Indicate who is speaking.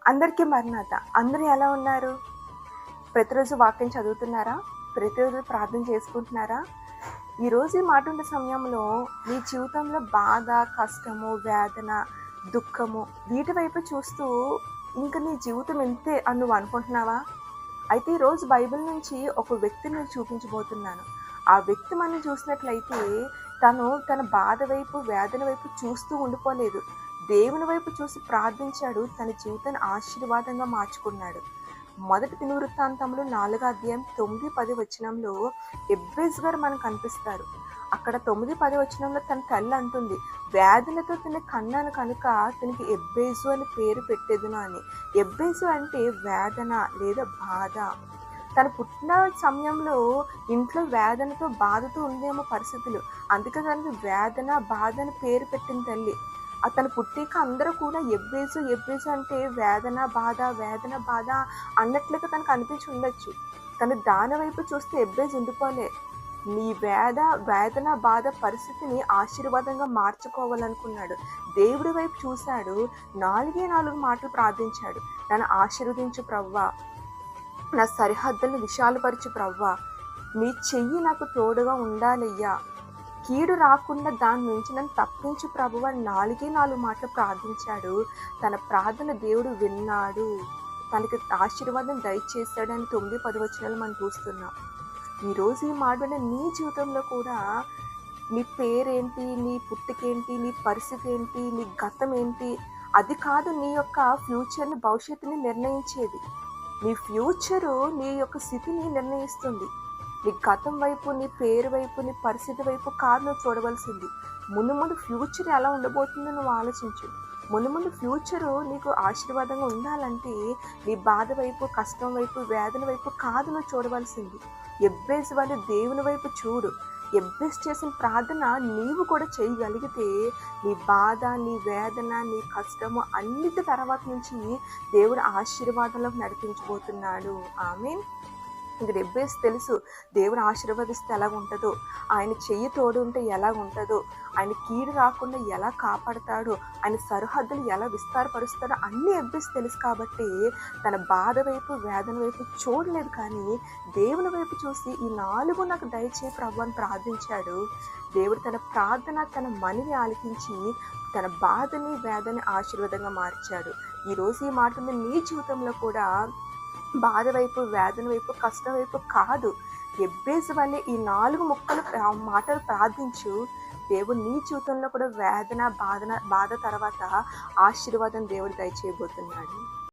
Speaker 1: అందరికీ మరణాత. అందరూ ఎలా ఉన్నారు? ప్రతిరోజు వాక్యం చదువుతున్నారా? ప్రతిరోజు ప్రార్థన చేసుకుంటున్నారా? ఈరోజు ఈ మాట ఉండే సమయంలో నీ జీవితంలో బాధ, కష్టము, వేదన, దుఃఖము వీటి వైపు చూస్తూ ఇంక నీ జీవితం ఇంతే అని నువ్వు అనుకుంటున్నావా? అయితే ఈరోజు బైబిల్ నుంచి ఒక వ్యక్తిని నేను చూపించబోతున్నాను. ఆ వ్యక్తి మనం చూసినట్లయితే తను తన బాధ వైపు, వేదన వైపు చూస్తూ ఉండిపోలేదు. దేవుని వైపు చూసి ప్రార్థించాడు. తన జీవితాన్ని ఆశీర్వాదంగా మార్చుకున్నాడు. మొదటి దినవృత్తాంతంలో 4వ అధ్యాయం 9, 10 వచనంలో ఎబ్బేసు గారు మనకు కనిపిస్తారు. అక్కడ 9, 10 వచనంలో తన తల్లి అంటుంది, వేదనతో తిని కన్నాను కనుక తనకి ఎబ్బేసు అని పేరు పెట్టెదను అని. ఎబ్బేసు అంటే వేదన లేదా బాధ. తను పుట్టిన సమయంలో ఇంట్లో వేదనతో బాధతో ఉందేమో పరిస్థితులు. అందుకే తనకి వేదన, బాధ అని పేరు పెట్టిన తల్లి. అతను పుట్టాక అందరూ కూడా ఎబ్బేసు ఎబ్బేసు అంటే వేదన బాధ వేదన బాధ అన్నట్లుగా తనకు అనిపించి ఉండొచ్చు. తను దాని వైపు చూస్తే ఎబ్బేసు ఉండిపోలే. నీ వేదన బాధ పరిస్థితిని ఆశీర్వాదంగా మార్చుకోవాలనుకున్నాడు. దేవుడి వైపు చూశాడు. 4 మాటలు ప్రార్థించాడు. నన్ను ఆశీర్వదించు ప్రవ్వా, నా సరిహద్దులను విశాలపరచు ప్రవ్వా, నీ చెయ్యి నాకు తోడుగా ఉండాలయ్యా, కీడు రాకుండా దాని నుంచి నన్ను తప్పించు ప్రభువు అని 4 మాటలు ప్రార్థించాడు. తన ప్రార్థన దేవుడు విన్నాడు. తనకి ఆశీర్వాదం దయచేశాడని 9, 10 వచనాలు మనం చూస్తున్నాం. ఈరోజు ఈ మాట నీ జీవితంలో కూడా నీ పేరేంటి, నీ పుట్టుకేంటి, నీ పరిస్థితి ఏంటి, నీ గతం ఏంటి, అది కాదు నీ యొక్క ఫ్యూచర్ని, భవిష్యత్తుని నిర్ణయించేది. నీ ఫ్యూచరు నీ యొక్క స్థితిని నిర్ణయిస్తుంది. నీ గతం వైపు, నీ పేరు వైపు, నీ పరిస్థితి వైపు కాదు నువ్వు చూడవలసింది. ముందు ఫ్యూచర్ ఎలా ఉండబోతుందో నువ్వు ఆలోచించు. ముందు ఫ్యూచరు నీకు ఆశీర్వాదంగా ఉండాలంటే నీ బాధ వైపు, కష్టం వైపు, వేదన వైపు కాదు నువ్వు చూడవలసింది. ఎబ్బేసు వల్ల దేవుని వైపు చూడు. ఎబ్బేసు చేసిన ప్రార్థన నీవు కూడా చేయగలిగితే నీ బాధ, నీ వేదన, నీ కష్టము అన్నిటి తర్వాత నుంచి దేవుడు ఆశీర్వాదంలోకి నడిపించబోతున్నాడు. ఆమేన్. ఇంక ఎబ్బేసు తెలుసు దేవుడు ఆశీర్వదిస్తే ఎలా ఉంటుందో, ఆయన చెయ్యి తోడు ఉంటే ఎలా ఉంటుందో, ఆయన కీడు రాకుండా ఎలా కాపాడతాడో, ఆయన సరిహద్దులు ఎలా విస్తారపరుస్తాడో అన్నీ ఎబ్బేసు తెలుసు. కాబట్టి తన బాధ వైపు, వేదన వైపు చూడలేదు, కానీ దేవుని వైపు చూసి ఈ 4 నాకు దయచేయి ప్రభు అని ప్రార్థించాడు. దేవుడు తన ప్రార్థన, తన మనవి ఆలకించి తన బాధని, వేదని ఆశీర్వాదంగా మార్చాడు. ఈరోజు ఈ మాట నీ జీవితంలో కూడా బాధ వైపు, వేదన వైపు, కష్టం వైపు కాదు, ఎబ్బేసు వల్లే ఈ 4 మాటలు ప్రార్థించు. దేవుడు నీ జీవితంలో కూడా వేదన, బాధ తర్వాత ఆశీర్వాదం దేవుడు దయచేయబోతున్నాడు.